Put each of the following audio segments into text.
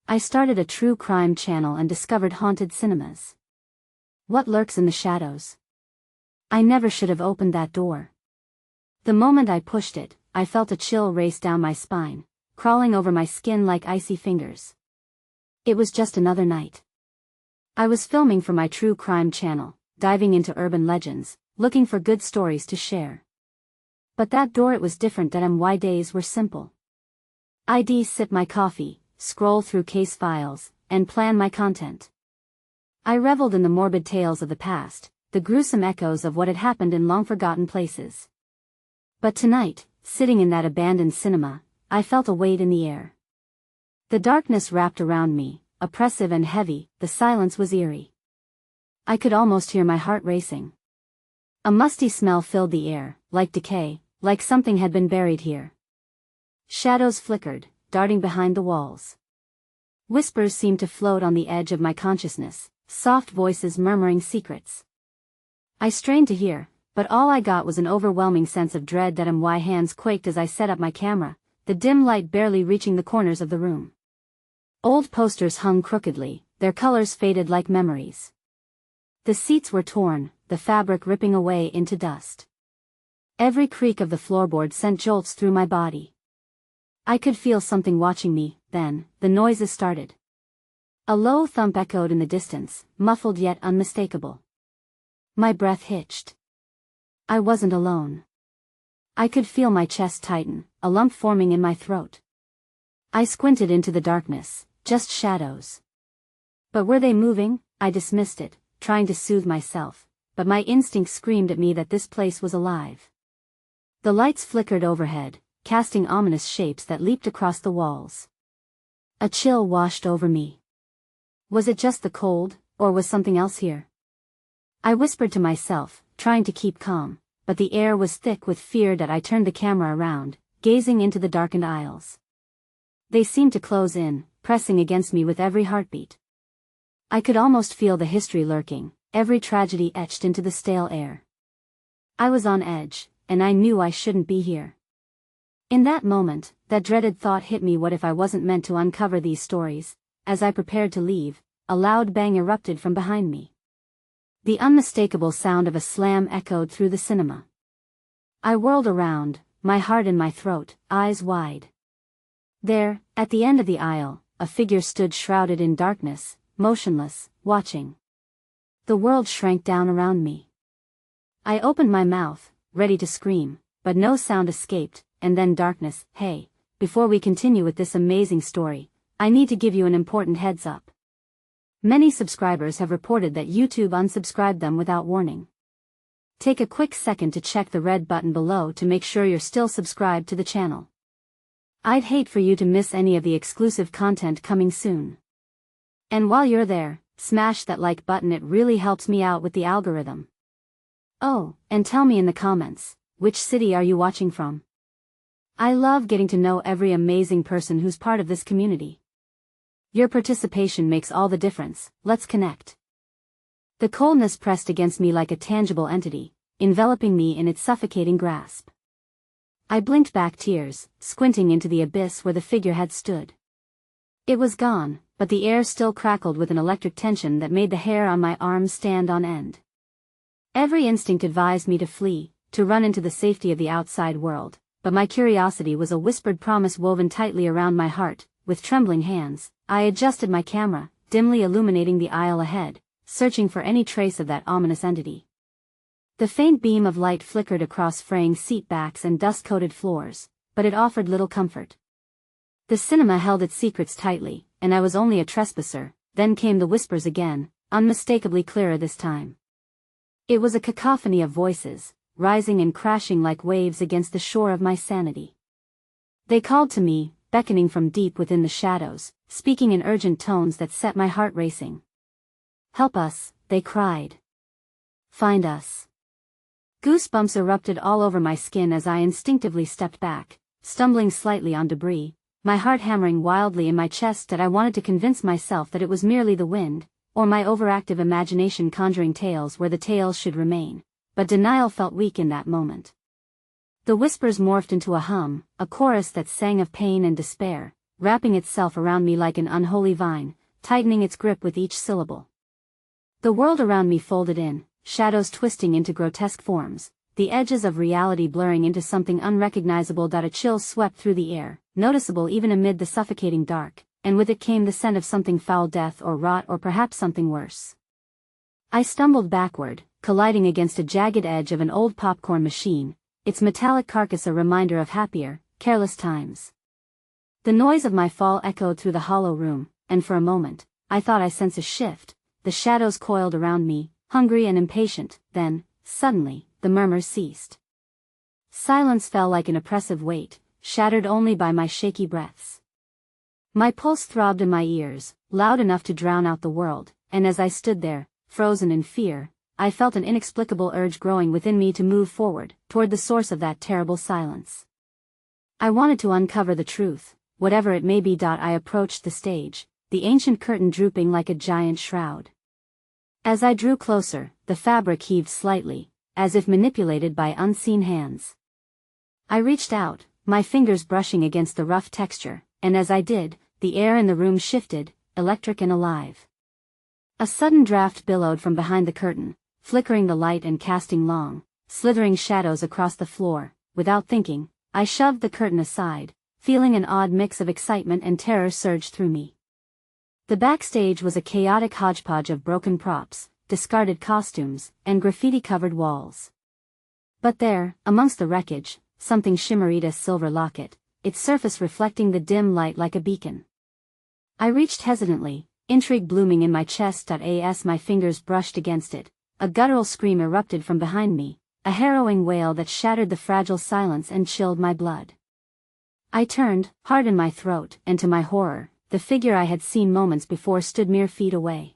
I started a true crime channel and discovered haunted cinemas. What lurks in the shadows? I never should have opened that door. The moment I pushed it, I felt a chill race down my spine, crawling over my skin like icy fingers. It was just another night. I was filming for my true crime channel, diving into urban legends, looking for good stories to share. But that door, it was different. That my days were simple. I'd sip my coffee, scroll through case files, and plan my content. I reveled in the morbid tales of the past, the gruesome echoes of what had happened in long-forgotten places. But tonight, sitting in that abandoned cinema, I felt a weight in the air. The darkness wrapped around me, oppressive and heavy. The silence was eerie. I could almost hear my heart racing. A musty smell filled the air, like decay, like something had been buried here. Shadows flickered, darting behind the walls. Whispers seemed to float on the edge of my consciousness, soft voices murmuring secrets. I strained to hear, but all I got was an overwhelming sense of dread. That my hands quaked as I set up my camera, the dim light barely reaching the corners of the room. Old posters hung crookedly, their colors faded like memories. The seats were torn, the fabric ripping away into dust. Every creak of the floorboard sent jolts through my body. I could feel something watching me. Then, the noises started. A low thump echoed in the distance, muffled yet unmistakable. My breath hitched. I wasn't alone. I could feel my chest tighten, a lump forming in my throat. I squinted into the darkness, just shadows. But were they moving? I dismissed it, trying to soothe myself, but my instinct screamed at me that this place was alive. The lights flickered overhead, casting ominous shapes that leaped across the walls. A chill washed over me. Was it just the cold, or was something else here? I whispered to myself, trying to keep calm, but the air was thick with fear. That I turned the camera around, gazing into the darkened aisles. They seemed to close in, pressing against me with every heartbeat. I could almost feel the history lurking, every tragedy etched into the stale air. I was on edge, and I knew I shouldn't be here. In that moment, that dreaded thought hit me: what if I wasn't meant to uncover these stories? As I prepared to leave, a loud bang erupted from behind me. The unmistakable sound of a slam echoed through the cinema. I whirled around, my heart in my throat, eyes wide. There, at the end of the aisle, a figure stood shrouded in darkness, motionless, watching. The world shrank down around me. I opened my mouth, ready to scream, but no sound escaped. And then darkness. Hey, before we continue with this amazing story, I need to give you an important heads up. Many subscribers have reported that YouTube unsubscribed them without warning. Take a quick second to check the red button below to make sure you're still subscribed to the channel. I'd hate for you to miss any of the exclusive content coming soon. And while you're there, smash that like button. It really helps me out with the algorithm. Oh, and tell me in the comments, which city are you watching from? I love getting to know every amazing person who's part of this community. Your participation makes all the difference. Let's connect. The coldness pressed against me like a tangible entity, enveloping me in its suffocating grasp. I blinked back, tears, squinting into the abyss where the figure had stood. It was gone, but the air still crackled with an electric tension that made the hair on my arms stand on end. Every instinct advised me to flee, to run into the safety of the outside world. But my curiosity was a whispered promise woven tightly around my heart. With trembling hands, I adjusted my camera, dimly illuminating the aisle ahead, searching for any trace of that ominous entity. The faint beam of light flickered across fraying seat backs and dust-coated floors, but it offered little comfort. The cinema held its secrets tightly, and I was only a trespasser. Then came the whispers again, unmistakably clearer this time. It was a cacophony of voices, rising and crashing like waves against the shore of my sanity. They called to me, beckoning from deep within the shadows, speaking in urgent tones that set my heart racing. Help us, they cried. Find us. Goosebumps erupted all over my skin as I instinctively stepped back, stumbling slightly on debris, my heart hammering wildly in my chest. That I wanted to convince myself that it was merely the wind, or my overactive imagination conjuring tales where the tales should remain. But denial felt weak in that moment. The whispers morphed into a hum, a chorus that sang of pain and despair, wrapping itself around me like an unholy vine, tightening its grip with each syllable. The world around me folded in, shadows twisting into grotesque forms, the edges of reality blurring into something unrecognizable. A chill swept through the air, noticeable even amid the suffocating dark, and with it came the scent of something foul, death or rot, or perhaps something worse. I stumbled backward, colliding against a jagged edge of an old popcorn machine, its metallic carcass a reminder of happier, careless times. The noise of my fall echoed through the hollow room, and for a moment, I thought I sensed a shift. The shadows coiled around me, hungry and impatient. Then, suddenly, the murmurs ceased. Silence fell like an oppressive weight, shattered only by my shaky breaths. My pulse throbbed in my ears, loud enough to drown out the world, and as I stood there, frozen in fear, I felt an inexplicable urge growing within me to move forward, toward the source of that terrible silence. I wanted to uncover the truth, whatever it may be. I approached the stage, the ancient curtain drooping like a giant shroud. As I drew closer, the fabric heaved slightly, as if manipulated by unseen hands. I reached out, my fingers brushing against the rough texture, and as I did, the air in the room shifted, electric and alive. A sudden draft billowed from behind the curtain, flickering the light and casting long, slithering shadows across the floor. Without thinking, I shoved the curtain aside, feeling an odd mix of excitement and terror surge through me. The backstage was a chaotic hodgepodge of broken props, discarded costumes, and graffiti-covered walls. But there, amongst the wreckage, something shimmered, a silver locket, its surface reflecting the dim light like a beacon. I reached hesitantly, intrigue blooming in my chest. As my fingers brushed against it, a guttural scream erupted from behind me, a harrowing wail that shattered the fragile silence and chilled my blood. I turned, heart in my throat, and to my horror, the figure I had seen moments before stood mere feet away.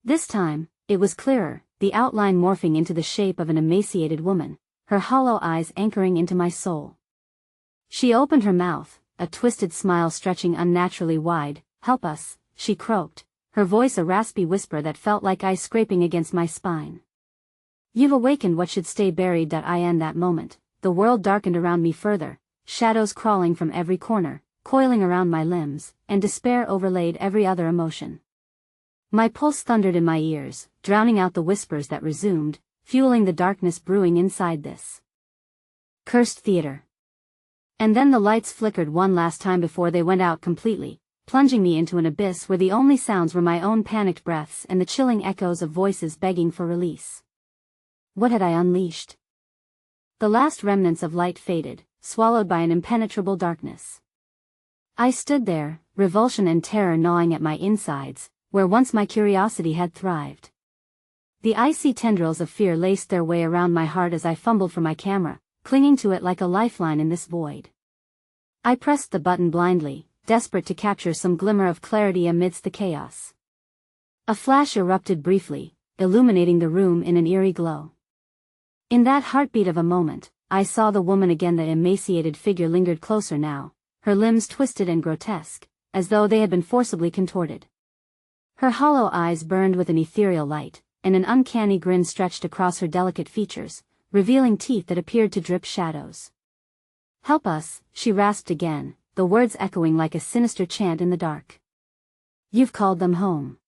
This time, it was clearer, the outline morphing into the shape of an emaciated woman, her hollow eyes anchoring into my soul. She opened her mouth, a twisted smile stretching unnaturally wide. "Help us," she croaked, her voice a raspy whisper that felt like ice scraping against my spine. "You've awakened what should stay buried." In that moment, the world darkened around me further, shadows crawling from every corner, coiling around my limbs, and despair overlaid every other emotion. My pulse thundered in my ears, drowning out the whispers that resumed, fueling the darkness brewing inside this cursed theater. And then the lights flickered one last time before they went out completely, plunging me into an abyss where the only sounds were my own panicked breaths and the chilling echoes of voices begging for release. What had I unleashed? The last remnants of light faded, swallowed by an impenetrable darkness. I stood there, revulsion and terror gnawing at my insides, where once my curiosity had thrived. The icy tendrils of fear laced their way around my heart as I fumbled for my camera, clinging to it like a lifeline in this void. I pressed the button blindly, desperate to capture some glimmer of clarity amidst the chaos. A flash erupted briefly, illuminating the room in an eerie glow. In that heartbeat of a moment, I saw the woman again. The emaciated figure lingered closer now, her limbs twisted and grotesque, as though they had been forcibly contorted. Her hollow eyes burned with an ethereal light, and an uncanny grin stretched across her delicate features, revealing teeth that appeared to drip shadows. "Help us," she rasped again, the words echoing like a sinister chant in the dark. "You've called them home."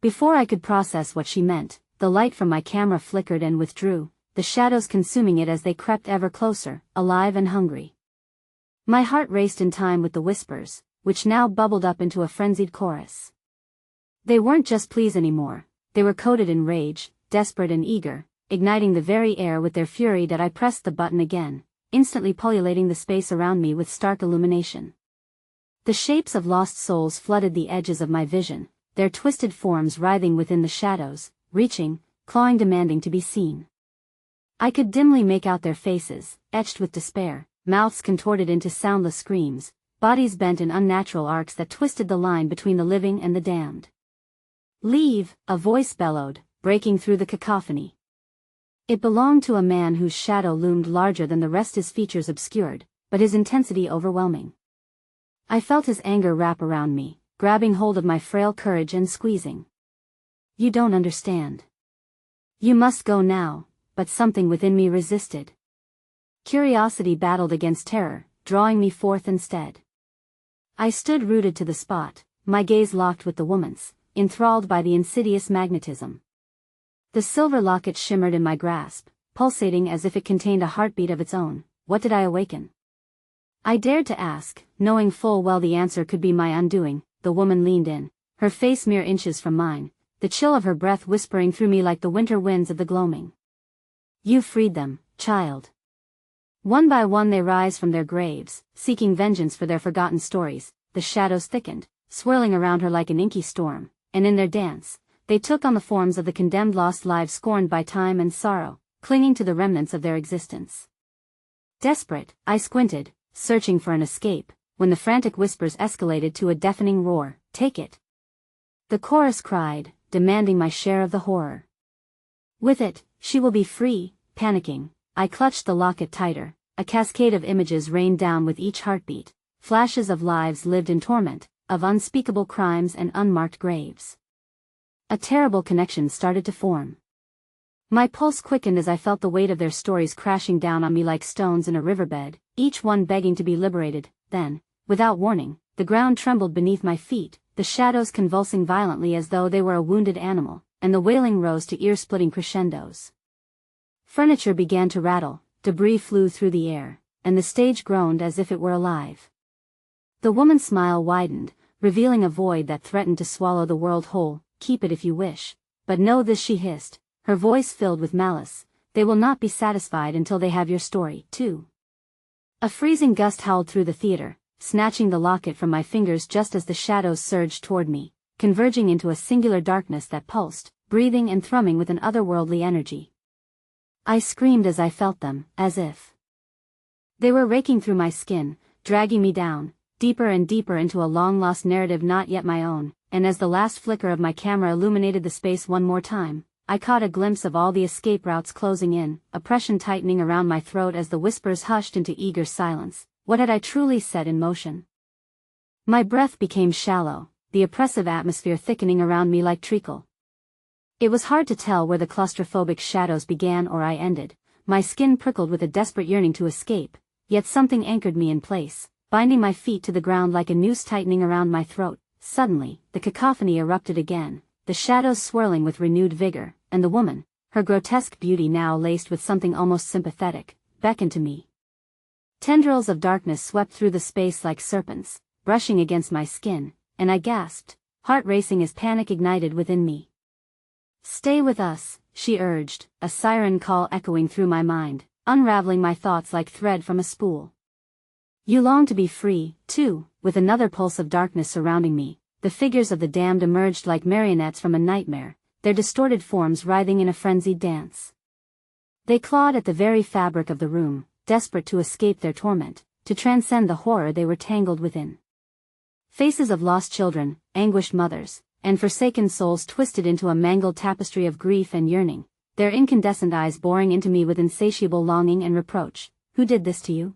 Before I could process what she meant, the light from my camera flickered and withdrew, the shadows consuming it as they crept ever closer, alive and hungry. My heart raced in time with the whispers, which now bubbled up into a frenzied chorus. They weren't just pleas anymore, they were coded in rage, desperate and eager, igniting the very air with their fury. I pressed the button again, instantly pullulating the space around me with stark illumination. The shapes of lost souls flooded the edges of my vision, their twisted forms writhing within the shadows, reaching, clawing, demanding to be seen. I could dimly make out their faces, etched with despair, mouths contorted into soundless screams, bodies bent in unnatural arcs that twisted the line between the living and the damned. "Leave," a voice bellowed, breaking through the cacophony. It belonged to a man whose shadow loomed larger than the rest, his features obscured, but his intensity overwhelming. I felt his anger wrap around me, grabbing hold of my frail courage and squeezing. "You don't understand. You must go now," but something within me resisted. Curiosity battled against terror, drawing me forth instead. I stood rooted to the spot, my gaze locked with the woman's, enthralled by the insidious magnetism. The silver locket shimmered in my grasp, pulsating as if it contained a heartbeat of its own. What did I awaken? I dared to ask, knowing full well the answer could be my undoing. The woman leaned in, her face mere inches from mine, the chill of her breath whispering through me like the winter winds of the gloaming. You freed them, child. One by one they rise from their graves, seeking vengeance for their forgotten stories. The shadows thickened, swirling around her like an inky storm, and in their dance, they took on the forms of the condemned lost lives scorned by time and sorrow, clinging to the remnants of their existence. Desperate, I squinted, searching for an escape, when the frantic whispers escalated to a deafening roar. Take it. The chorus cried, demanding my share of the horror. With it, she will be free. Panicking, I clutched the locket tighter. A cascade of images rained down with each heartbeat, flashes of lives lived in torment, of unspeakable crimes and unmarked graves. A terrible connection started to form. My pulse quickened as I felt the weight of their stories crashing down on me like stones in a riverbed, each one begging to be liberated. Then, without warning, the ground trembled beneath my feet, the shadows convulsing violently as though they were a wounded animal, and the wailing rose to ear-splitting crescendos. Furniture began to rattle, debris flew through the air, and the stage groaned as if it were alive. The woman's smile widened, revealing a void that threatened to swallow the world whole. Keep it if you wish, but know this, she hissed, her voice filled with malice. They will not be satisfied until they have your story, too. A freezing gust howled through the theater, snatching the locket from my fingers just as the shadows surged toward me, converging into a singular darkness that pulsed, breathing and thrumming with an otherworldly energy. I screamed as I felt them, as if they were raking through my skin, dragging me down, deeper and deeper into a long-lost narrative not yet my own, and as the last flicker of my camera illuminated the space one more time, I caught a glimpse of all the escape routes closing in, oppression tightening around my throat as the whispers hushed into eager silence. What had I truly set in motion? My breath became shallow, the oppressive atmosphere thickening around me like treacle. It was hard to tell where the claustrophobic shadows began or I ended. My skin prickled with a desperate yearning to escape, yet something anchored me in place, binding my feet to the ground like a noose tightening around my throat. Suddenly, the cacophony erupted again, the shadows swirling with renewed vigor, and the woman, her grotesque beauty now laced with something almost sympathetic, beckoned to me. Tendrils of darkness swept through the space like serpents, brushing against my skin, and I gasped, heart racing as panic ignited within me. Stay with us, she urged, a siren call echoing through my mind, unraveling my thoughts like thread from a spool. You long to be free, too. With another pulse of darkness surrounding me, the figures of the damned emerged like marionettes from a nightmare, their distorted forms writhing in a frenzied dance. They clawed at the very fabric of the room, desperate to escape their torment, to transcend the horror they were tangled within. Faces of lost children, anguished mothers, and forsaken souls twisted into a mangled tapestry of grief and yearning, their incandescent eyes boring into me with insatiable longing and reproach. Who did this to you?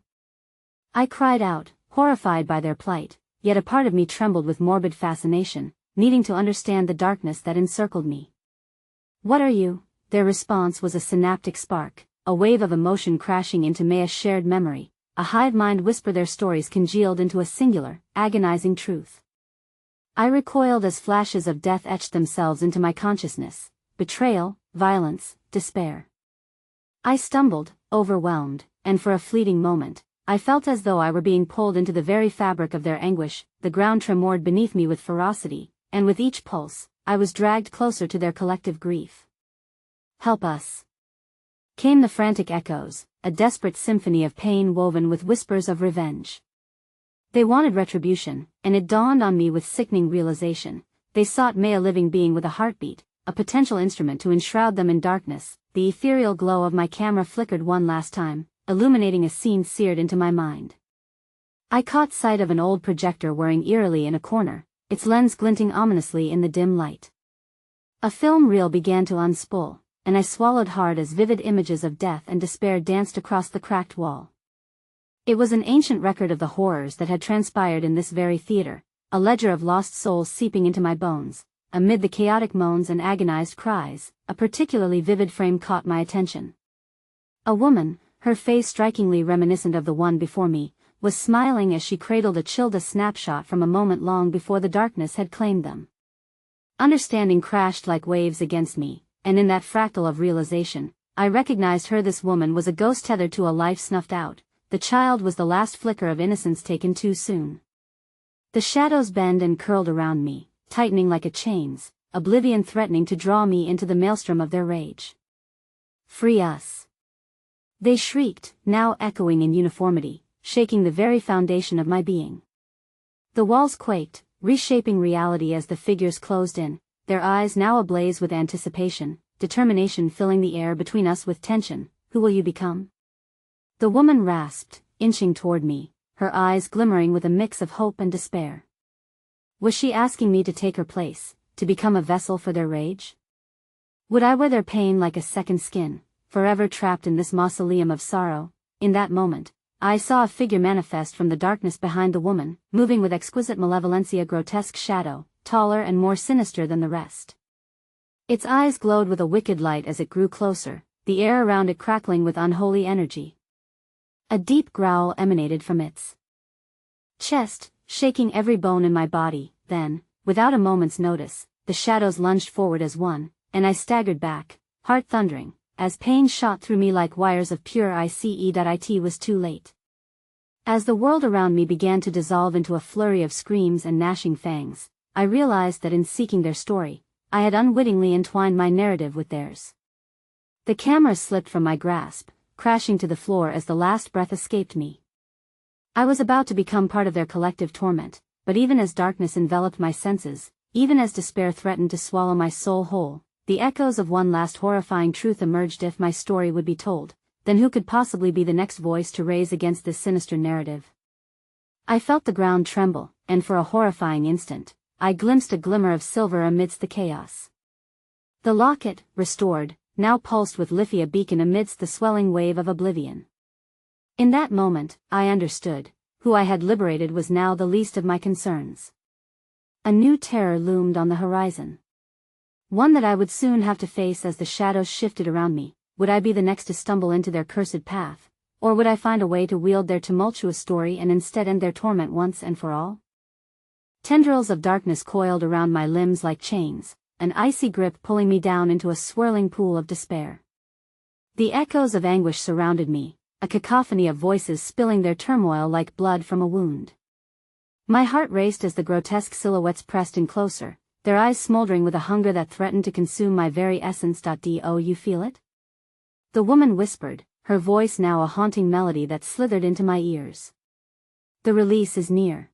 I cried out, horrified by their plight, yet a part of me trembled with morbid fascination, needing to understand the darkness that encircled me. What are you? Their response was a synaptic spark, a wave of emotion crashing into me, a shared memory, a hive mind whisper, their stories congealed into a singular, agonizing truth. I recoiled as flashes of death etched themselves into my consciousness, betrayal, violence, despair. I stumbled, overwhelmed, and for a fleeting moment, I felt as though I were being pulled into the very fabric of their anguish. The ground tremored beneath me with ferocity, and with each pulse, I was dragged closer to their collective grief. Help us! Came the frantic echoes, a desperate symphony of pain woven with whispers of revenge. They wanted retribution, and it dawned on me with sickening realization. They sought me, a living being with a heartbeat, a potential instrument to enshroud them in darkness. The ethereal glow of my camera flickered one last time, illuminating a scene seared into my mind. I caught sight of an old projector whirring eerily in a corner, its lens glinting ominously in the dim light. A film reel began to unspool, and I swallowed hard as vivid images of death and despair danced across the cracked wall. It was an ancient record of the horrors that had transpired in this very theater, a ledger of lost souls seeping into my bones. Amid the chaotic moans and agonized cries, a particularly vivid frame caught my attention. A woman, her face strikingly reminiscent of the one before me, was smiling as she cradled a chilled snapshot from a moment long before the darkness had claimed them. Understanding crashed like waves against me, and in that fractal of realization, I recognized her. This woman was a ghost tethered to a life snuffed out. The child was the last flicker of innocence taken too soon. The shadows bent and curled around me, tightening like a chains, oblivion threatening to draw me into the maelstrom of their rage. "Free us!" they shrieked, now echoing in uniformity, shaking the very foundation of my being. The walls quaked, reshaping reality as the figures closed in, their eyes now ablaze with anticipation, determination filling the air between us with tension. "Who will you become?" the woman rasped, inching toward me, her eyes glimmering with a mix of hope and despair. Was she asking me to take her place, to become a vessel for their rage? Would I wear their pain like a second skin, forever trapped in this mausoleum of sorrow? In that moment, I saw a figure manifest from the darkness behind the woman, moving with exquisite malevolencia, a grotesque shadow, taller and more sinister than the rest. Its eyes glowed with a wicked light as it grew closer, the air around it crackling with unholy energy. A deep growl emanated from its chest, shaking every bone in my body. Then, without a moment's notice, the shadows lunged forward as one, and I staggered back, heart thundering, as pain shot through me like wires of pure ice. It was too late. As the world around me began to dissolve into a flurry of screams and gnashing fangs, I realized that in seeking their story, I had unwittingly entwined my narrative with theirs. The camera slipped from my grasp, crashing to the floor as the last breath escaped me. I was about to become part of their collective torment, but even as darkness enveloped my senses, even as despair threatened to swallow my soul whole, the echoes of one last horrifying truth emerged. If my story would be told, then who could possibly be the next voice to raise against this sinister narrative? I felt the ground tremble, and for a horrifying instant, I glimpsed a glimmer of silver amidst the chaos. The locket, restored, now pulsed with Lithia beacon amidst the swelling wave of oblivion. In that moment, I understood, who I had liberated was now the least of my concerns. A new terror loomed on the horizon. One that I would soon have to face as the shadows shifted around me. Would I be the next to stumble into their cursed path, or would I find a way to wield their tumultuous story and instead end their torment once and for all? Tendrils of darkness coiled around my limbs like chains, an icy grip pulling me down into a swirling pool of despair. The echoes of anguish surrounded me, a cacophony of voices spilling their turmoil like blood from a wound. My heart raced as the grotesque silhouettes pressed in closer, their eyes smoldering with a hunger that threatened to consume my very essence. "Do you feel it?" the woman whispered, her voice now a haunting melody that slithered into my ears. "The release is near.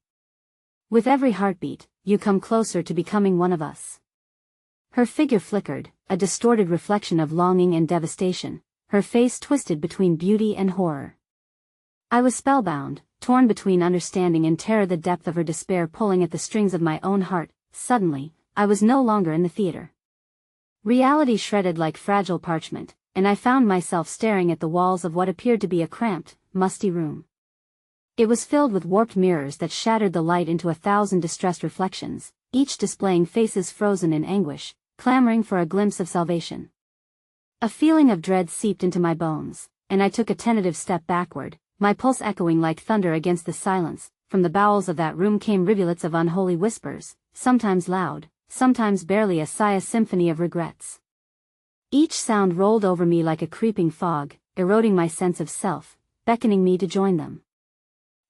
With every heartbeat, you come closer to becoming one of us." Her figure flickered, a distorted reflection of longing and devastation, her face twisted between beauty and horror. I was spellbound, torn between understanding and terror, the depth of her despair pulling at the strings of my own heart. Suddenly, I was no longer in the theater. Reality shredded like fragile parchment, and I found myself staring at the walls of what appeared to be a cramped, musty room. It was filled with warped mirrors that shattered the light into 1,000 distressed reflections, each displaying faces frozen in anguish, clamoring for a glimpse of salvation. A feeling of dread seeped into my bones, and I took a tentative step backward, my pulse echoing like thunder against the silence. From the bowels of that room came rivulets of unholy whispers, sometimes loud, sometimes barely, a symphony of regrets. Each sound rolled over me like a creeping fog, eroding my sense of self, beckoning me to join them.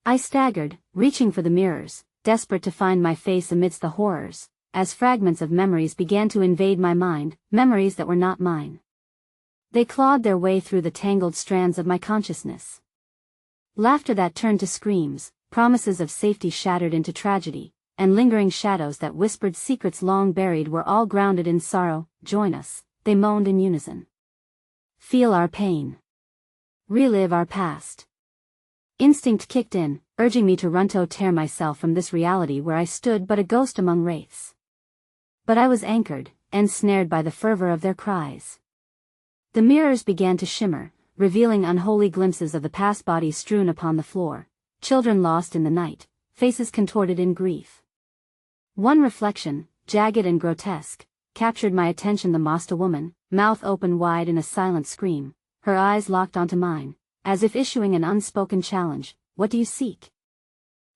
I staggered, reaching for the mirrors, desperate to find my face amidst the horrors, as fragments of memories began to invade my mind, memories that were not mine. They clawed their way through the tangled strands of my consciousness. Laughter that turned to screams, promises of safety shattered into tragedy, and lingering shadows that whispered secrets long buried were all grounded in sorrow. "Join us," they moaned in unison. "Feel our pain. Relive our past." Instinct kicked in, urging me to tear myself from this reality where I stood but a ghost among wraiths. But I was anchored, ensnared by the fervor of their cries. The mirrors began to shimmer, revealing unholy glimpses of the past, bodies strewn upon the floor, children lost in the night, faces contorted in grief. One reflection, jagged and grotesque, captured my attention, the Masta woman, mouth open wide in a silent scream, her eyes locked onto mine, as if issuing an unspoken challenge. what do you seek?"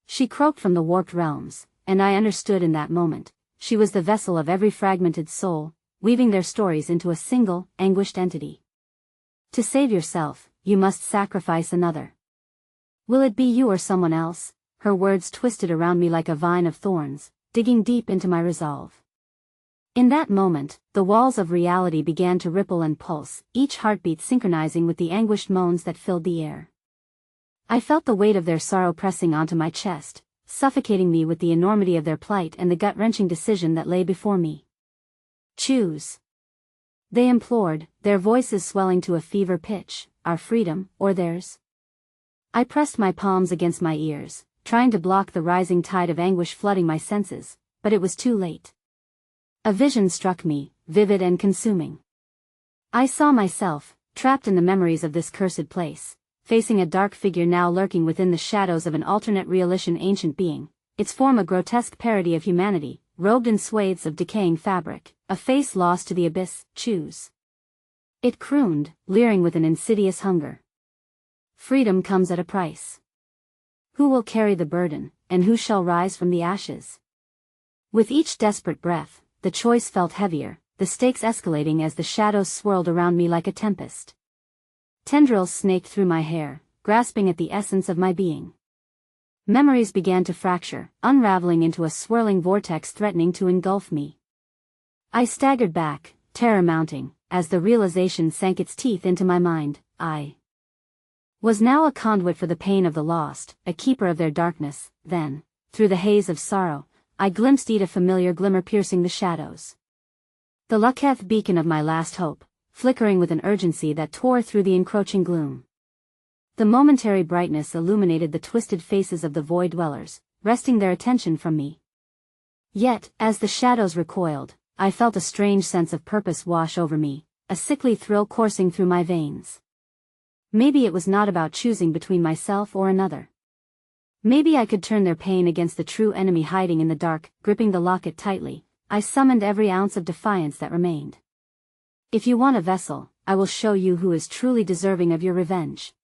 She croaked from the warped realms, and I understood in that moment. She was the vessel of every fragmented soul, weaving their stories into a single, anguished entity. "To save yourself, you must sacrifice another. Will it be you or someone else?" Her words twisted around me like a vine of thorns, digging deep into my resolve. In that moment, the walls of reality began to ripple and pulse, each heartbeat synchronizing with the anguished moans that filled the air. I felt the weight of their sorrow pressing onto my chest, suffocating me with the enormity of their plight and the gut-wrenching decision that lay before me. "Choose," they implored, their voices swelling to a fever pitch, "our freedom, or theirs." I pressed my palms against my ears, trying to block the rising tide of anguish flooding my senses, but it was too late. A vision struck me, vivid and consuming. I saw myself, trapped in the memories of this cursed place, facing a dark figure now lurking within the shadows of an alternate realistic ancient being, its form a grotesque parody of humanity, robed in swathes of decaying fabric, a face lost to the abyss. "Choose," it crooned, leering with an insidious hunger. "Freedom comes at a price. Who will carry the burden, and who shall rise from the ashes?" With each desperate breath, the choice felt heavier, the stakes escalating as the shadows swirled around me like a tempest. Tendrils snaked through my hair, grasping at the essence of my being. Memories began to fracture, unraveling into a swirling vortex threatening to engulf me. I staggered back, terror mounting, as the realization sank its teeth into my mind. I was now a conduit for the pain of the lost, a keeper of their darkness. Then, through the haze of sorrow, I glimpsed a familiar glimmer piercing the shadows. The LURKS beacon of my last hope, flickering with an urgency that tore through the encroaching gloom. The momentary brightness illuminated the twisted faces of the void dwellers, wresting their attention from me. Yet, as the shadows recoiled, I felt a strange sense of purpose wash over me, a sickly thrill coursing through my veins. Maybe it was not about choosing between myself or another. Maybe I could turn their pain against the true enemy hiding in the dark. Gripping the locket tightly, I summoned every ounce of defiance that remained. "If you want a vessel, I will show you who is truly deserving of your revenge,"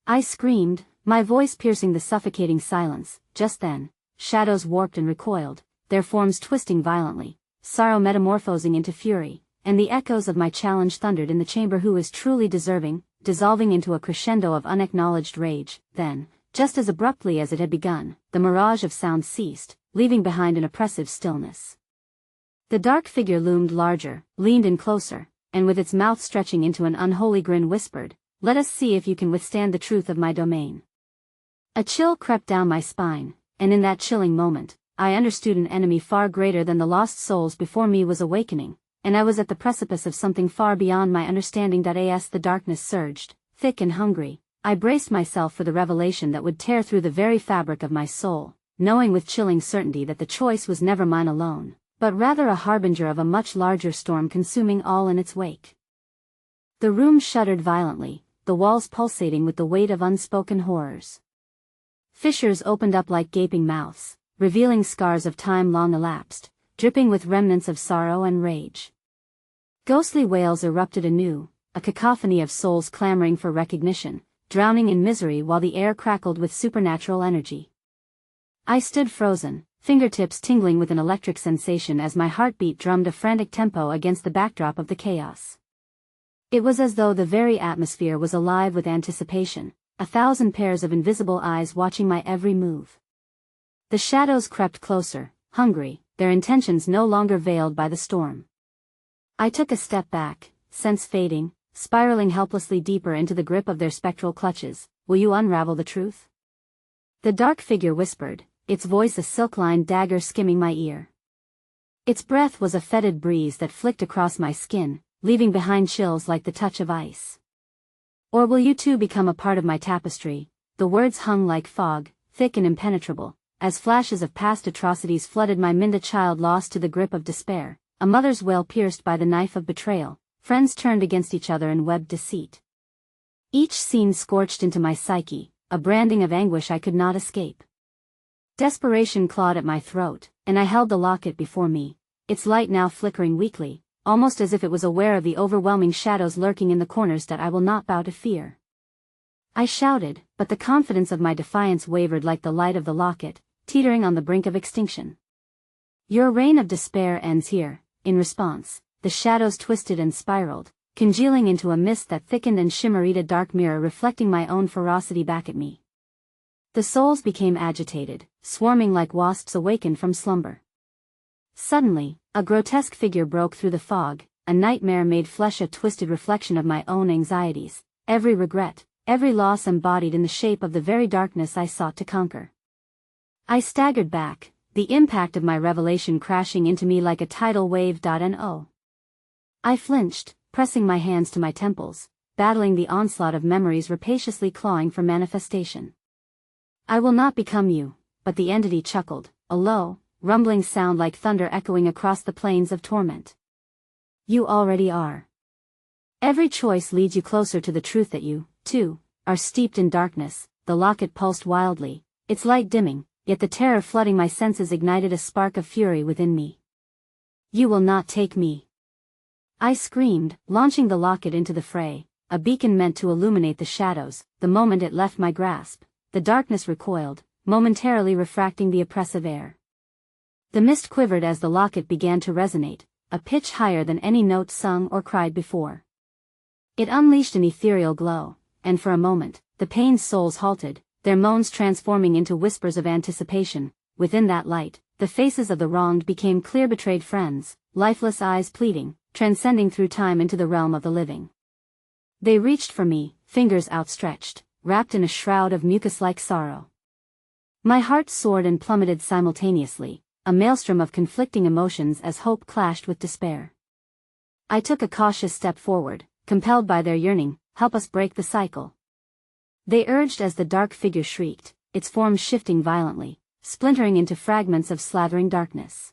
I screamed, my voice piercing the suffocating silence. Just then, shadows warped and recoiled, their forms twisting violently, sorrow metamorphosing into fury, and the echoes of my challenge thundered in the chamber. "Who is truly deserving," dissolving into a crescendo of unacknowledged rage. Then, just as abruptly as it had begun, the mirage of sound ceased, leaving behind an oppressive stillness. The dark figure loomed larger, leaned in closer, and with its mouth stretching into an unholy grin whispered, "Let us see if you can withstand the truth of my domain." A chill crept down my spine, and in that chilling moment, I understood an enemy far greater than the lost souls before me was awakening, and I was at the precipice of something far beyond my understanding. As the darkness surged, thick and hungry, I braced myself for the revelation that would tear through the very fabric of my soul, knowing with chilling certainty that the choice was never mine alone, but rather a harbinger of a much larger storm consuming all in its wake. The room shuddered violently, the walls pulsating with the weight of unspoken horrors. Fissures opened up like gaping mouths, revealing scars of time long elapsed, dripping with remnants of sorrow and rage. Ghostly wails erupted anew, a cacophony of souls clamoring for recognition, drowning in misery while the air crackled with supernatural energy. I stood frozen, fingertips tingling with an electric sensation as my heartbeat drummed a frantic tempo against the backdrop of the chaos. It was as though the very atmosphere was alive with anticipation, 1,000 pairs of invisible eyes watching my every move. The shadows crept closer, hungry, their intentions no longer veiled by the storm. I took a step back, sense fading, spiraling helplessly deeper into the grip of their spectral clutches. "Will you unravel the truth?" The dark figure whispered, its voice a silk-lined dagger skimming my ear. Its breath was a fetid breeze that flicked across my skin, leaving behind chills like the touch of ice. "Or will you too become a part of my tapestry?" The words hung like fog, thick and impenetrable, as flashes of past atrocities flooded my mind. A child lost to the grip of despair, a mother's wail pierced by the knife of betrayal, friends turned against each other in webbed deceit. Each scene scorched into my psyche, a branding of anguish I could not escape. Desperation clawed at my throat, and I held the locket before me, its light now flickering weakly, almost as if it was aware of the overwhelming shadows lurking in the corners. "That I will not bow to fear." I shouted, but the confidence of my defiance wavered like the light of the locket, teetering on the brink of extinction. Your reign of despair ends here. In response, the shadows twisted and spiraled, congealing into a mist that thickened and shimmered, a dark mirror reflecting my own ferocity back at me. The souls became agitated, swarming like wasps awakened from slumber. Suddenly, a grotesque figure broke through the fog, a nightmare made flesh, a twisted reflection of my own anxieties, every regret, every loss embodied in the shape of the very darkness I sought to conquer. I staggered back, the impact of my revelation crashing into me like a tidal wave. No. I flinched, pressing my hands to my temples, battling the onslaught of memories rapaciously clawing for manifestation. I will not become you, but the entity chuckled, a low, rumbling sound like thunder echoing across the plains of torment. You already are. Every choice leads you closer to the truth that you, too, are steeped in darkness. The locket pulsed wildly, its light dimming, yet the terror flooding my senses ignited a spark of fury within me. You will not take me. I screamed, launching the locket into the fray, a beacon meant to illuminate the shadows. The moment it left my grasp, the darkness recoiled, momentarily refracting the oppressive air. The mist quivered as the locket began to resonate, a pitch higher than any note sung or cried before. It unleashed an ethereal glow, and for a moment, the pained souls halted, their moans transforming into whispers of anticipation. Within that light, the faces of the wronged became clear, betrayed friends, lifeless eyes pleading, transcending through time into the realm of the living. They reached for me, fingers outstretched, wrapped in a shroud of mucus-like sorrow. My heart soared and plummeted simultaneously, a maelstrom of conflicting emotions as hope clashed with despair. I took a cautious step forward, compelled by their yearning. Help us break the cycle. They urged as the dark figure shrieked, its form shifting violently, splintering into fragments of slathering darkness.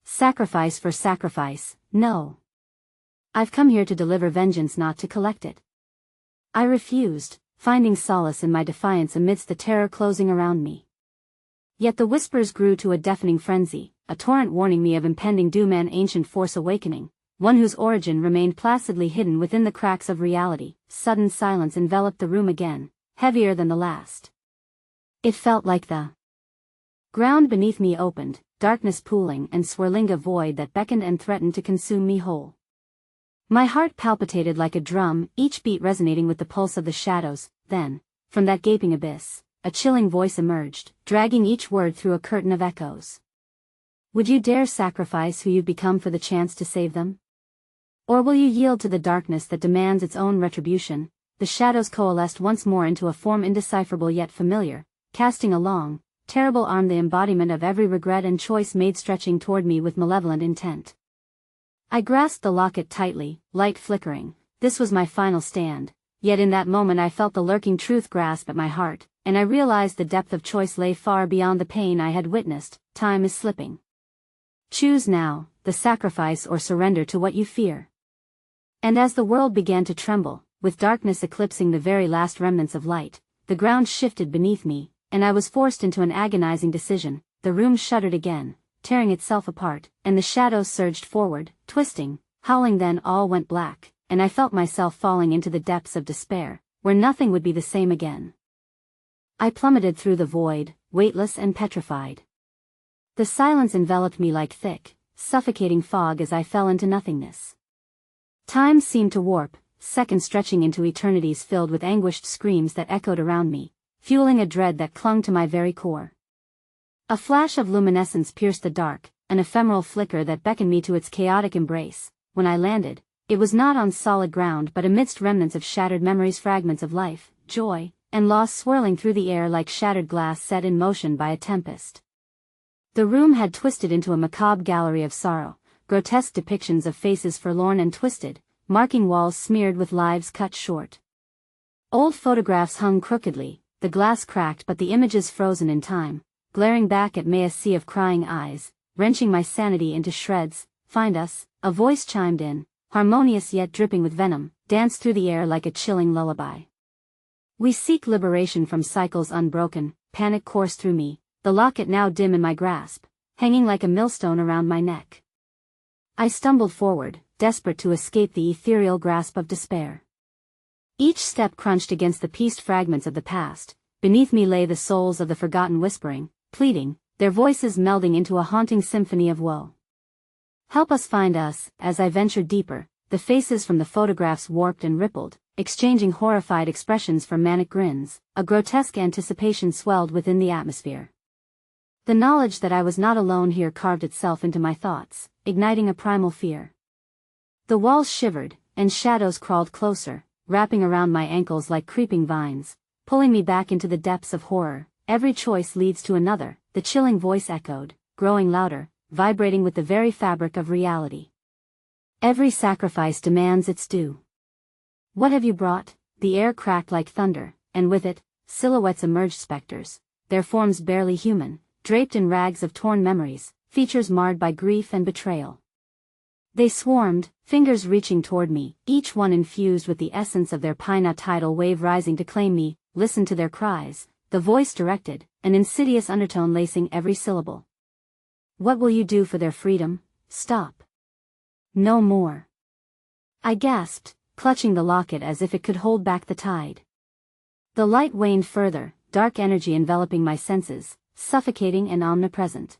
Sacrifice for sacrifice, no. I've come here to deliver vengeance, not to collect it. I refused, finding solace in my defiance amidst the terror closing around me. Yet the whispers grew to a deafening frenzy, a torrent warning me of impending doom, an ancient force awakening, one whose origin remained placidly hidden within the cracks of reality. Sudden silence enveloped the room again, heavier than the last. It felt like the ground beneath me opened, darkness pooling and swirling, a void that beckoned and threatened to consume me whole. My heart palpitated like a drum, each beat resonating with the pulse of the shadows. Then, from that gaping abyss, a chilling voice emerged, dragging each word through a curtain of echoes. Would you dare sacrifice who you've become for the chance to save them? Or will you yield to the darkness that demands its own retribution? The shadows coalesced once more into a form indecipherable yet familiar, casting a long, terrible arm, the embodiment of every regret and choice made, stretching toward me with malevolent intent. I grasped the locket tightly, light flickering. This was my final stand, yet in that moment I felt the lurking truth grasp at my heart, and I realized the depth of choice lay far beyond the pain I had witnessed. Time is slipping. Choose now, the sacrifice or surrender to what you fear. And as the world began to tremble, with darkness eclipsing the very last remnants of light, the ground shifted beneath me, and I was forced into an agonizing decision. The room shuddered again, tearing itself apart, and the shadows surged forward, twisting, howling. Then all went black, and I felt myself falling into the depths of despair, where nothing would be the same again. I plummeted through the void, weightless and petrified. The silence enveloped me like thick, suffocating fog as I fell into nothingness. Time seemed to warp, seconds stretching into eternities filled with anguished screams that echoed around me, fueling a dread that clung to my very core. A flash of luminescence pierced the dark, an ephemeral flicker that beckoned me to its chaotic embrace. When I landed, it was not on solid ground but amidst remnants of shattered memories, fragments of life, joy, and loss swirling through the air like shattered glass set in motion by a tempest. The room had twisted into a macabre gallery of sorrow, grotesque depictions of faces forlorn and twisted, marking walls smeared with lives cut short. Old photographs hung crookedly, the glass cracked but the images frozen in time, glaring back at me a sea of crying eyes, wrenching my sanity into shreds. Find us, a voice chimed in, harmonious yet dripping with venom, danced through the air like a chilling lullaby. We seek liberation from cycles unbroken. Panic coursed through me, the locket now dim in my grasp, hanging like a millstone around my neck. I stumbled forward, desperate to escape the ethereal grasp of despair. Each step crunched against the pieced fragments of the past. Beneath me lay the souls of the forgotten whispering, pleading, their voices melding into a haunting symphony of woe. Help us find us. As I ventured deeper, the faces from the photographs warped and rippled, exchanging horrified expressions for manic grins. A grotesque anticipation swelled within the atmosphere. The knowledge that I was not alone here carved itself into my thoughts, igniting a primal fear. The walls shivered, and shadows crawled closer, wrapping around my ankles like creeping vines, pulling me back into the depths of horror. Every choice leads to another, the chilling voice echoed, growing louder, vibrating with the very fabric of reality. Every sacrifice demands its due. What have you brought? The air cracked like thunder, and with it, silhouettes emerged, specters, their forms barely human, draped in rags of torn memories, features marred by grief and betrayal. They swarmed, fingers reaching toward me, each one infused with the essence of their pain. A tidal wave rising to claim me. Listen to their cries, the voice directed, an insidious undertone lacing every syllable. What will you do for their freedom? Stop. No more. I gasped, clutching the locket as if it could hold back the tide. The light waned further, dark energy enveloping my senses, suffocating and omnipresent.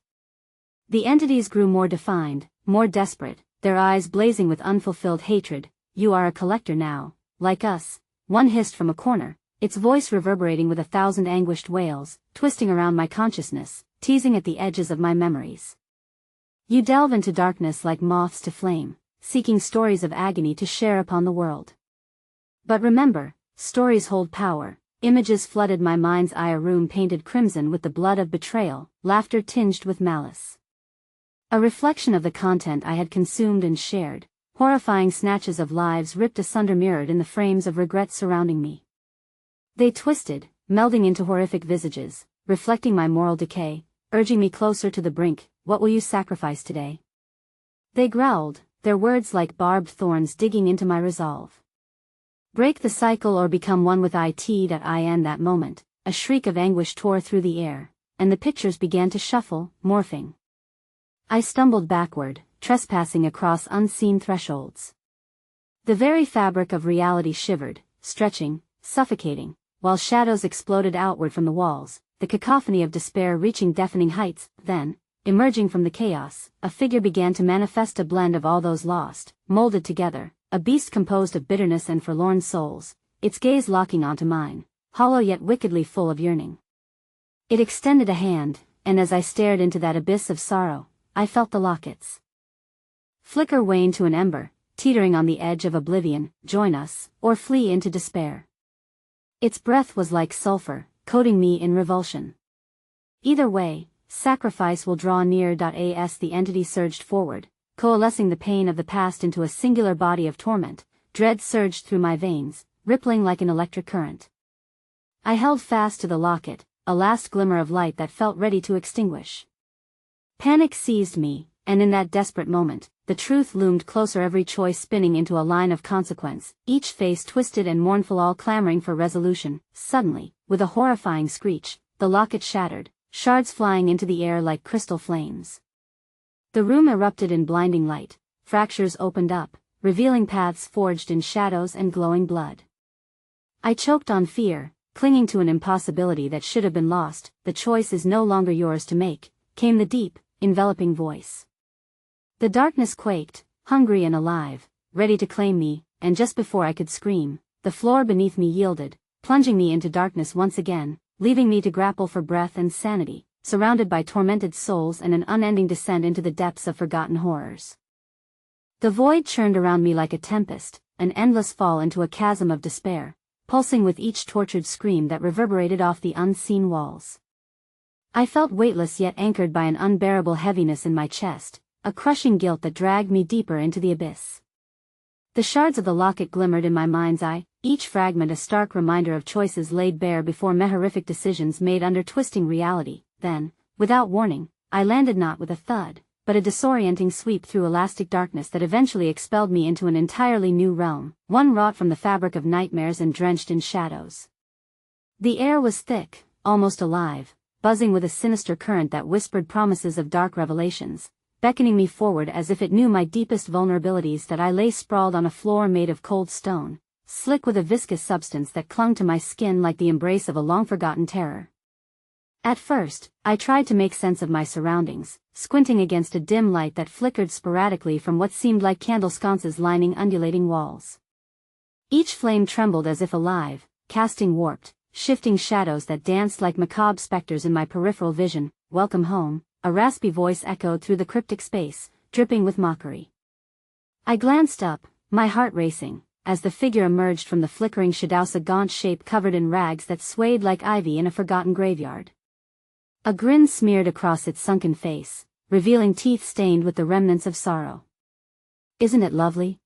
The entities grew more defined, more desperate, their eyes blazing with unfulfilled hatred. You are a collector now, like us, one hissed from a corner, its voice reverberating with 1,000 anguished wails, twisting around my consciousness, teasing at the edges of my memories. You delve into darkness like moths to flame, seeking stories of agony to share upon the world. But remember, stories hold power. Images flooded my mind's eye, a room painted crimson with the blood of betrayal, laughter tinged with malice. A reflection of the content I had consumed and shared, horrifying snatches of lives ripped asunder mirrored in the frames of regret surrounding me. They twisted, melding into horrific visages, reflecting my moral decay, urging me closer to the brink. What will you sacrifice today? They growled, their words like barbed thorns digging into my resolve. Break the cycle or become one with it. In that moment, a shriek of anguish tore through the air, and the pictures began to shuffle, morphing. I stumbled backward, trespassing across unseen thresholds. The very fabric of reality shivered, stretching, suffocating, while shadows exploded outward from the walls, the cacophony of despair reaching deafening heights. Then, emerging from the chaos, a figure began to manifest, a blend of all those lost, molded together, a beast composed of bitterness and forlorn souls, its gaze locking onto mine, hollow yet wickedly full of yearning. It extended a hand, and as I stared into that abyss of sorrow, I felt the locket's flicker wane to an ember, teetering on the edge of oblivion. Join us, or flee into despair. Its breath was like sulfur, coating me in revulsion. Either way, sacrifice will draw near. As the entity surged forward, coalescing the pain of the past into a singular body of torment, dread surged through my veins, rippling like an electric current. I held fast to the locket, a last glimmer of light that felt ready to extinguish. Panic seized me, and in that desperate moment, the truth loomed closer, every choice spinning into a line of consequence, each face twisted and mournful, all clamoring for resolution. Suddenly, with a horrifying screech, the locket shattered, shards flying into the air like crystal flames. The room erupted in blinding light, fractures opened up, revealing paths forged in shadows and glowing blood. I choked on fear, clinging to an impossibility that should have been lost. The choice is no longer yours to make, came the deep, enveloping voice. The darkness quaked, hungry and alive, ready to claim me, and just before I could scream, the floor beneath me yielded, plunging me into darkness once again, leaving me to grapple for breath and sanity, surrounded by tormented souls and an unending descent into the depths of forgotten horrors. The void churned around me like a tempest, an endless fall into a chasm of despair, pulsing with each tortured scream that reverberated off the unseen walls. I felt weightless yet anchored by an unbearable heaviness in my chest, a crushing guilt that dragged me deeper into the abyss. The shards of the locket glimmered in my mind's eye, each fragment a stark reminder of choices laid bare before me, horrific decisions made under twisting reality. Then, without warning, I landed not with a thud, but a disorienting sweep through elastic darkness that eventually expelled me into an entirely new realm, one wrought from the fabric of nightmares and drenched in shadows. The air was thick, almost alive, buzzing with a sinister current that whispered promises of dark revelations, beckoning me forward as if it knew my deepest vulnerabilities. That I lay sprawled on a floor made of cold stone, slick with a viscous substance that clung to my skin like the embrace of a long-forgotten terror. At first, I tried to make sense of my surroundings, squinting against a dim light that flickered sporadically from what seemed like candle sconces lining undulating walls. Each flame trembled as if alive, casting warped, shifting shadows that danced like macabre specters in my peripheral vision. "Welcome home," a raspy voice echoed through the cryptic space, dripping with mockery. I glanced up, my heart racing, as the figure emerged from the flickering shadows, a gaunt shape covered in rags that swayed like ivy in a forgotten graveyard. A grin smeared across its sunken face, revealing teeth stained with the remnants of sorrow. "Isn't it lovely?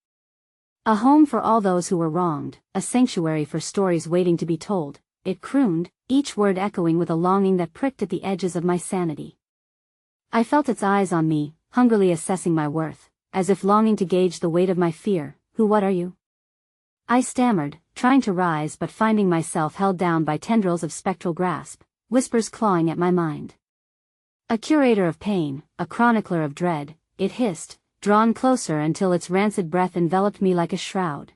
A home for all those who were wronged, a sanctuary for stories waiting to be told," it crooned, each word echoing with a longing that pricked at the edges of my sanity. I felt its eyes on me, hungrily assessing my worth, as if longing to gauge the weight of my fear. What are you?" I stammered, trying to rise but finding myself held down by tendrils of spectral grasp, whispers clawing at my mind. "A curator of pain, a chronicler of dread," it hissed, drawn closer until its rancid breath enveloped me like a shroud.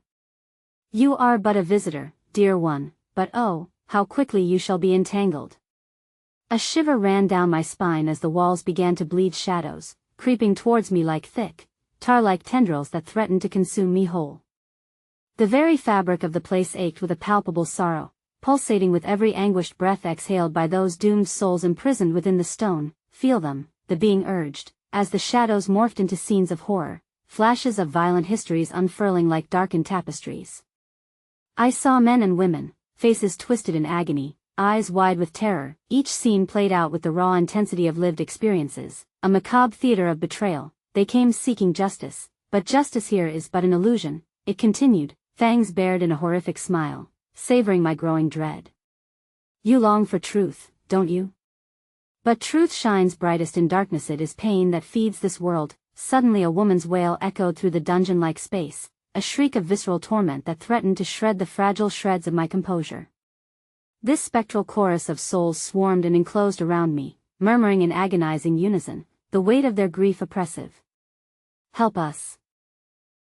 "You are but a visitor, dear one, but oh, how quickly you shall be entangled." A shiver ran down my spine as the walls began to bleed shadows, creeping towards me like thick, tar-like tendrils that threatened to consume me whole. The very fabric of the place ached with a palpable sorrow, pulsating with every anguished breath exhaled by those doomed souls imprisoned within the stone. "Feel them," the being urged, as the shadows morphed into scenes of horror, flashes of violent histories unfurling like darkened tapestries. I saw men and women, faces twisted in agony, eyes wide with terror, each scene played out with the raw intensity of lived experiences, a macabre theater of betrayal. "They came seeking justice, but justice here is but an illusion," it continued, fangs bared in a horrific smile, savoring my growing dread. "You long for truth, don't you? But truth shines brightest in darkness. It is pain that feeds this world." Suddenly a woman's wail echoed through the dungeon-like space, a shriek of visceral torment that threatened to shred the fragile shreds of my composure. This spectral chorus of souls swarmed and enclosed around me, murmuring in agonizing unison, the weight of their grief oppressive. "Help us.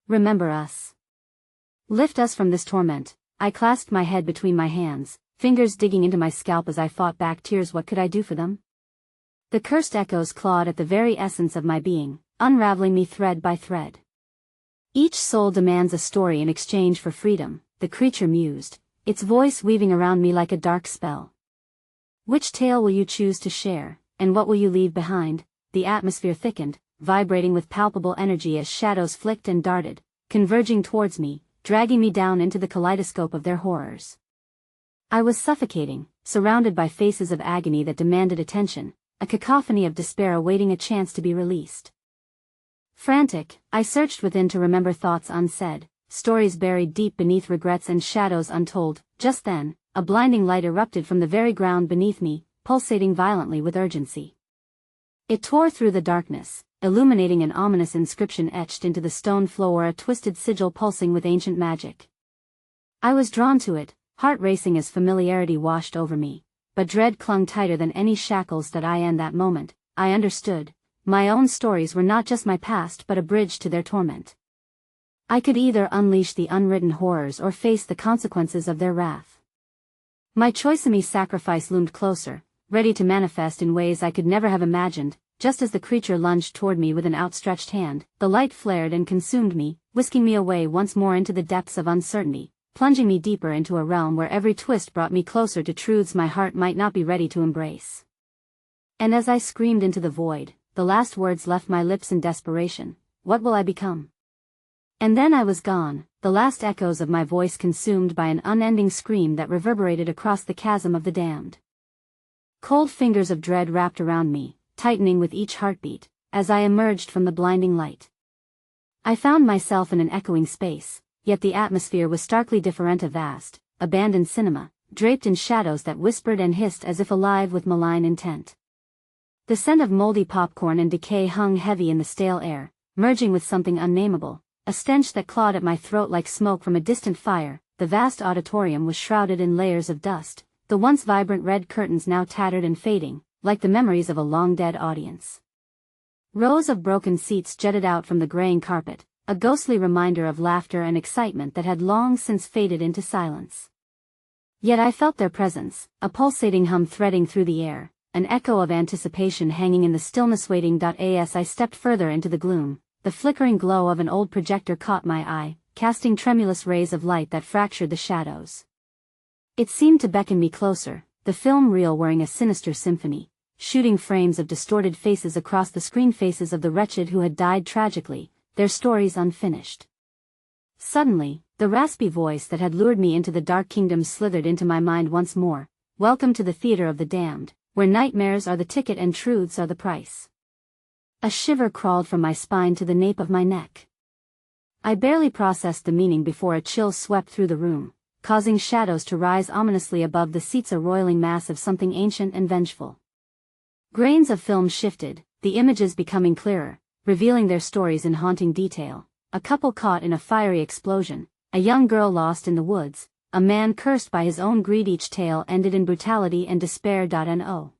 Remember us. Lift us from this torment." I clasped my head between my hands, fingers digging into my scalp as I fought back tears. What could I do for them? The cursed echoes clawed at the very essence of my being, unraveling me thread by thread. "Each soul demands a story in exchange for freedom," the creature mused, its voice weaving around me like a dark spell. "Which tale will you choose to share, and what will you leave behind?" The atmosphere thickened, vibrating with palpable energy as shadows flicked and darted, converging towards me, dragging me down into the kaleidoscope of their horrors. I was suffocating, surrounded by faces of agony that demanded attention, a cacophony of despair awaiting a chance to be released. Frantic, I searched within to remember thoughts unsaid, stories buried deep beneath regrets and shadows untold. Just then, a blinding light erupted from the very ground beneath me, pulsating violently with urgency. It tore through the darkness, illuminating an ominous inscription etched into the stone floor, a twisted sigil pulsing with ancient magic. I was drawn to it, heart racing as familiarity washed over me, but dread clung tighter than any shackles that in that moment, I understood. My own stories were not just my past but a bridge to their torment. I could either unleash the unwritten horrors or face the consequences of their wrath. My choice of me sacrifice loomed closer, ready to manifest in ways I could never have imagined. Just as the creature lunged toward me with an outstretched hand, the light flared and consumed me, whisking me away once more into the depths of uncertainty, plunging me deeper into a realm where every twist brought me closer to truths my heart might not be ready to embrace. And as I screamed into the void, the last words left my lips in desperation: "What will I become?" And then I was gone, the last echoes of my voice consumed by an unending scream that reverberated across the chasm of the damned. Cold fingers of dread wrapped around me, tightening with each heartbeat, as I emerged from the blinding light. I found myself in an echoing space, yet the atmosphere was starkly different, a vast, abandoned cinema, draped in shadows that whispered and hissed as if alive with malign intent. The scent of moldy popcorn and decay hung heavy in the stale air, merging with something unnameable, a stench that clawed at my throat like smoke from a distant fire. The vast auditorium was shrouded in layers of dust, the once vibrant red curtains now tattered and fading, like the memories of a long-dead audience. Rows of broken seats jutted out from the graying carpet, a ghostly reminder of laughter and excitement that had long since faded into silence. Yet I felt their presence, a pulsating hum threading through the air, an echo of anticipation hanging in the stillness waiting. As I stepped further into the gloom, the flickering glow of an old projector caught my eye, casting tremulous rays of light that fractured the shadows. It seemed to beckon me closer, the film reel wearing a sinister symphony, shooting frames of distorted faces across the screen, faces of the wretched who had died tragically, their stories unfinished. Suddenly, the raspy voice that had lured me into the dark kingdom slithered into my mind once more. Welcome to the theater of the damned, where nightmares are the ticket and truths are the price. A shiver crawled from my spine to the nape of my neck. I barely processed the meaning before a chill swept through the room, causing shadows to rise ominously above the seats, a roiling mass of something ancient and vengeful. Grains of film shifted, the images becoming clearer, revealing their stories in haunting detail. A couple caught in a fiery explosion, a young girl lost in the woods, a man cursed by his own greed. Each tale ended in brutality and despair. No.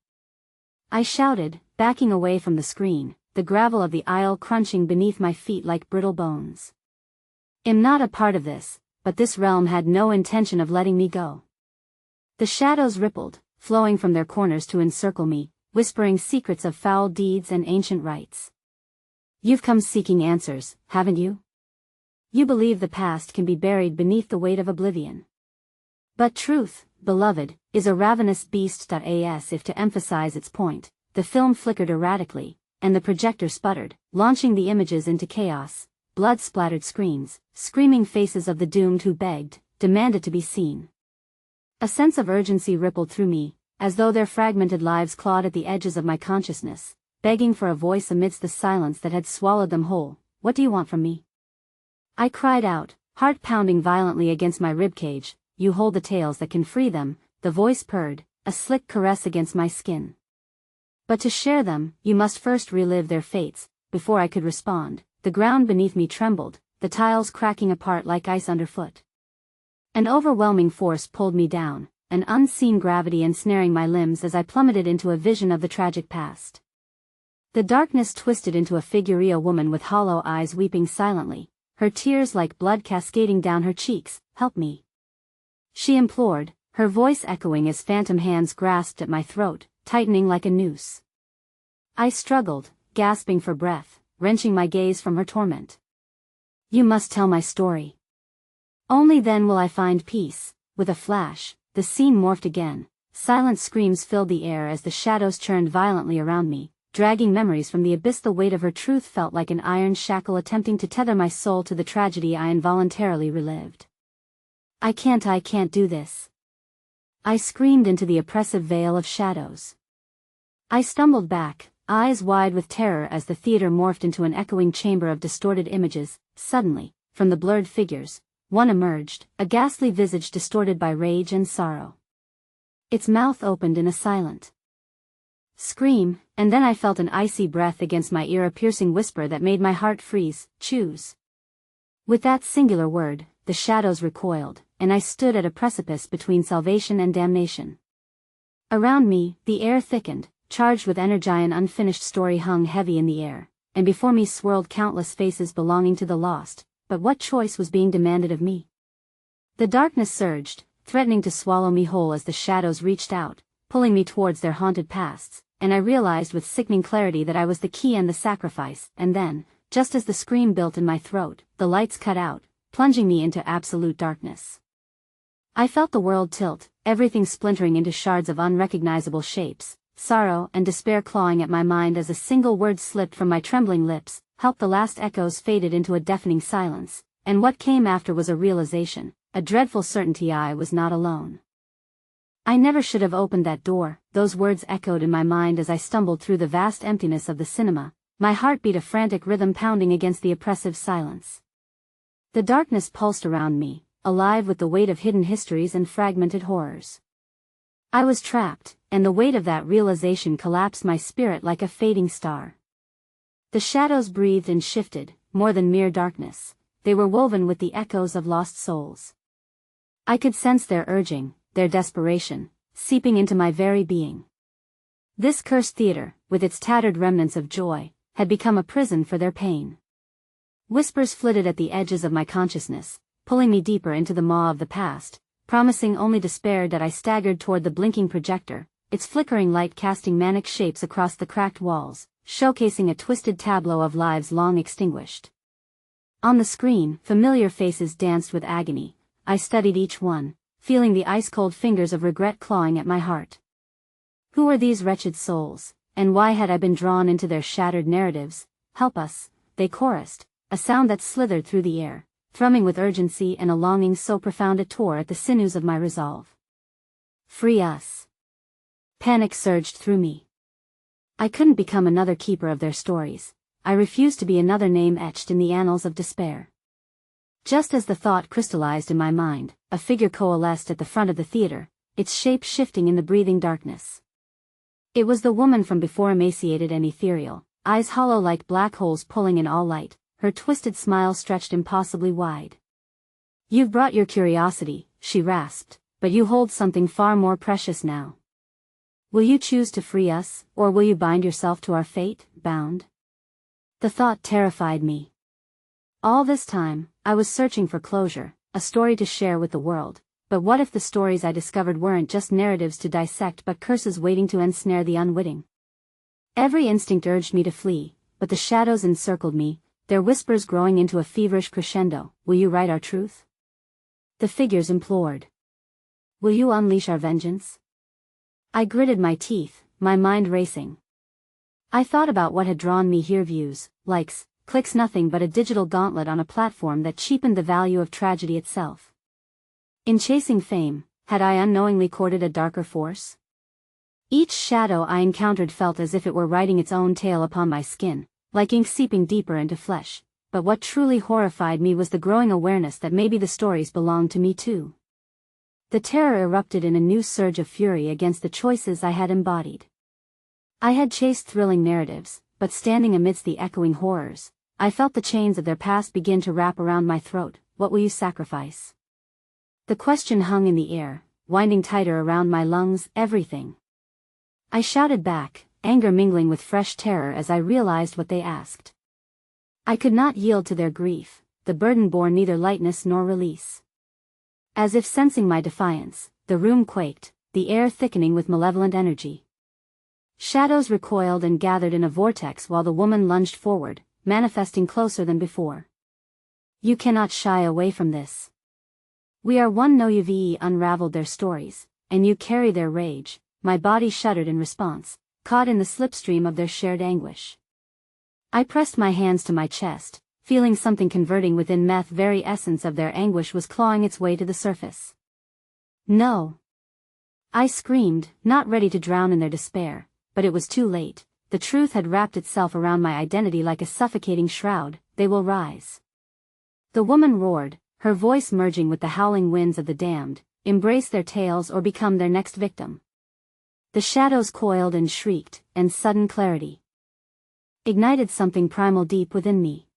I shouted, backing away from the screen, the gravel of the aisle crunching beneath my feet like brittle bones. I'm not a part of this, but this realm had no intention of letting me go. The shadows rippled, flowing from their corners to encircle me, whispering secrets of foul deeds and ancient rites. You've come seeking answers, haven't you? You believe the past can be buried beneath the weight of oblivion. But truth, beloved, is a ravenous beast. As if to emphasize its point, the film flickered erratically, and the projector sputtered, launching the images into chaos, blood-splattered screens, screaming faces of the doomed who begged, demanded to be seen. A sense of urgency rippled through me, as though their fragmented lives clawed at the edges of my consciousness, begging for a voice amidst the silence that had swallowed them whole. What do you want from me? I cried out, heart pounding violently against my ribcage. You hold the tales that can free them, the voice purred, a slick caress against my skin. But to share them, you must first relive their fates. Before I could respond, the ground beneath me trembled, the tiles cracking apart like ice underfoot. An overwhelming force pulled me down, an unseen gravity ensnaring my limbs as I plummeted into a vision of the tragic past. The darkness twisted into a figure, a woman with hollow eyes weeping silently, her tears like blood cascading down her cheeks. Help me, she implored, her voice echoing as phantom hands grasped at my throat, tightening like a noose. I struggled, gasping for breath, wrenching my gaze from her torment. You must tell my story. Only then will I find peace. With a flash, the scene morphed again. Silent screams filled the air as the shadows churned violently around me, dragging memories from the abyss. The weight of her truth felt like an iron shackle attempting to tether my soul to the tragedy I involuntarily relived. I can't do this. I screamed into the oppressive veil of shadows. I stumbled back, eyes wide with terror as the theater morphed into an echoing chamber of distorted images. Suddenly, from the blurred figures, one emerged, a ghastly visage distorted by rage and sorrow. Its mouth opened in a silent scream, and then I felt an icy breath against my ear, a piercing whisper that made my heart freeze. Choose. With that singular word, the shadows recoiled, and I stood at a precipice between salvation and damnation. Around me, the air thickened, charged with energy. An unfinished story hung heavy in the air, and before me swirled countless faces belonging to the lost. But what choice was being demanded of me? The darkness surged, threatening to swallow me whole as the shadows reached out, pulling me towards their haunted pasts, and I realized with sickening clarity that I was the key and the sacrifice. And then, just as the scream built in my throat, the lights cut out, plunging me into absolute darkness. I felt the world tilt, everything splintering into shards of unrecognizable shapes, sorrow and despair clawing at my mind as a single word slipped from my trembling lips. Help. The last echoes faded into a deafening silence, and what came after was a realization, a dreadful certainty. I was not alone. I never should have opened that door. Those words echoed in my mind as I stumbled through the vast emptiness of the cinema, my heart beat a frantic rhythm pounding against the oppressive silence. The darkness pulsed around me, alive with the weight of hidden histories and fragmented horrors. I was trapped, and the weight of that realization collapsed my spirit like a fading star. The shadows breathed and shifted, more than mere darkness, they were woven with the echoes of lost souls. I could sense their urging, their desperation, seeping into my very being. This cursed theater, with its tattered remnants of joy, had become a prison for their pain. Whispers flitted at the edges of my consciousness, pulling me deeper into the maw of the past, promising only despair. That I staggered toward the blinking projector, its flickering light casting manic shapes across the cracked walls, showcasing a twisted tableau of lives long extinguished. On the screen, familiar faces danced with agony. I studied each one, feeling the ice-cold fingers of regret clawing at my heart. Who were these wretched souls, and why had I been drawn into their shattered narratives? "Help us," they chorused, a sound that slithered through the air, thrumming with urgency and a longing so profound it tore at the sinews of my resolve. "Free us." Panic surged through me. I couldn't become another keeper of their stories. I refused to be another name etched in the annals of despair. Just as the thought crystallized in my mind, a figure coalesced at the front of the theater, its shape shifting in the breathing darkness. It was the woman from before, emaciated and ethereal, eyes hollow like black holes pulling in all light, her twisted smile stretched impossibly wide. "You've brought your curiosity," she rasped, "but you hold something far more precious now. Will you choose to free us, or will you bind yourself to our fate, bound?" The thought terrified me. All this time, I was searching for closure, a story to share with the world. But what if the stories I discovered weren't just narratives to dissect but curses waiting to ensnare the unwitting? Every instinct urged me to flee, but the shadows encircled me, their whispers growing into a feverish crescendo. "Will you write our truth?" the figures implored. "Will you unleash our vengeance?" I gritted my teeth, my mind racing. I thought about what had drawn me here: views, likes, clicks, nothing but a digital gauntlet on a platform that cheapened the value of tragedy itself. In chasing fame, had I unknowingly courted a darker force? Each shadow I encountered felt as if it were writing its own tale upon my skin, like ink seeping deeper into flesh. But what truly horrified me was the growing awareness that maybe the stories belonged to me too. The terror erupted in a new surge of fury against the choices I had embodied. I had chased thrilling narratives, but standing amidst the echoing horrors, I felt the chains of their past begin to wrap around my throat. "What will you sacrifice?" The question hung in the air, winding tighter around my lungs. "Everything." I shouted back, anger mingling with fresh terror as I realized what they asked. I could not yield to their grief, the burden bore neither lightness nor release. As if sensing my defiance, the room quaked, the air thickening with malevolent energy. Shadows recoiled and gathered in a vortex while the woman lunged forward, manifesting closer than before. "You cannot shy away from this. We are one." No, you've unraveled their stories, and you carry their rage. My body shuddered in response, caught in the slipstream of their shared anguish. I pressed my hands to my chest, feeling something converting within me. The very essence of their anguish was clawing its way to the surface. "No!" I screamed, not ready to drown in their despair, but it was too late. The truth had wrapped itself around my identity like a suffocating shroud. "They will rise." The woman roared, her voice merging with the howling winds of the damned. "Embrace their tales or become their next victim." The shadows coiled and shrieked, and sudden clarity ignited something primal deep within me.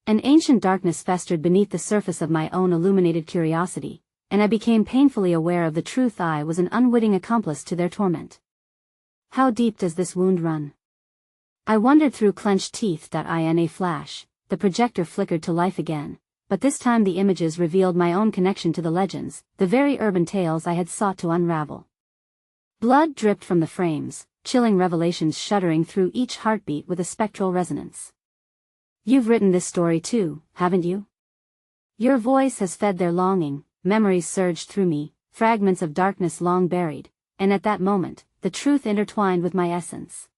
An ancient darkness festered beneath the surface of my own illuminated curiosity, and I became painfully aware of the truth: I was an unwitting accomplice to their torment. How deep does this wound run? I wondered through clenched teeth. In a flash, the projector flickered to life again, but this time the images revealed my own connection to the legends, the very urban tales I had sought to unravel. Blood dripped from the frames, chilling revelations shuddering through each heartbeat with a spectral resonance. "You've written this story too, haven't you?" Your voice has fed their longing. Memories surged through me, fragments of darkness long buried, and at that moment, the truth intertwined with my essence.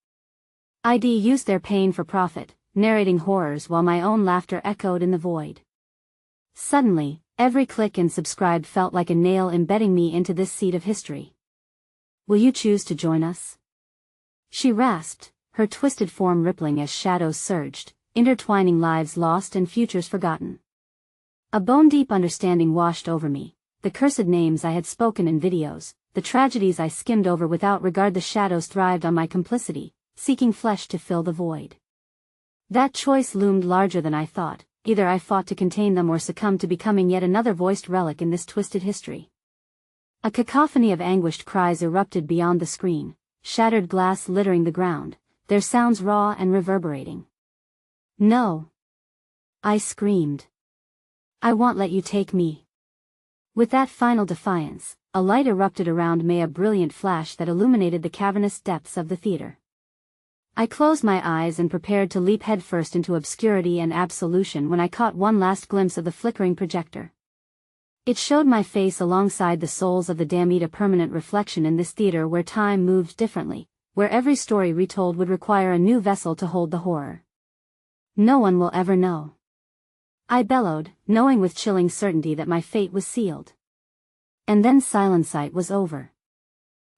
I'd used their pain for profit, narrating horrors while my own laughter echoed in the void. Suddenly, every click and subscribe felt like a nail embedding me into this seat of history. "Will you choose to join us?" she rasped, her twisted form rippling as shadows surged, intertwining lives lost and futures forgotten. A bone-deep understanding washed over me, the cursed names I had spoken in videos, the tragedies I skimmed over without regard. The shadows thrived on my complicity, seeking flesh to fill the void. That choice loomed larger than I thought. Either I fought to contain them or succumbed to becoming yet another voiced relic in this twisted history. A cacophony of anguished cries erupted beyond the screen, shattered glass littering the ground, their sounds raw and reverberating. "No! I screamed. I won't let you take me. With that final defiance, a light erupted around me, a brilliant flash that illuminated the cavernous depths of the theater. I closed my eyes and prepared to leap headfirst into obscurity and absolution when I caught one last glimpse of the flickering projector. It showed my face alongside the souls of the damned, a permanent reflection in this theater where time moved differently, where every story retold would require a new vessel to hold the horror. No one will ever know. I bellowed, knowing with chilling certainty that my fate was sealed. And then Silent Sight was over.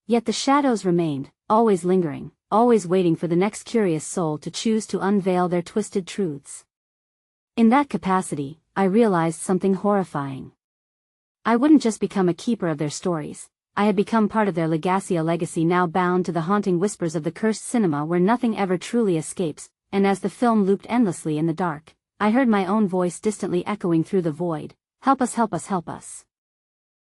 Yet the shadows remained, always lingering, always waiting for the next curious soul to choose to unveil their twisted truths. In that capacity, I realized something horrifying. I wouldn't just become a keeper of their stories, I had become part of their legacy, a legacy now bound to the haunting whispers of the cursed cinema where nothing ever truly escapes, and as the film looped endlessly in the dark, I heard my own voice distantly echoing through the void, "Help us, help us, help us."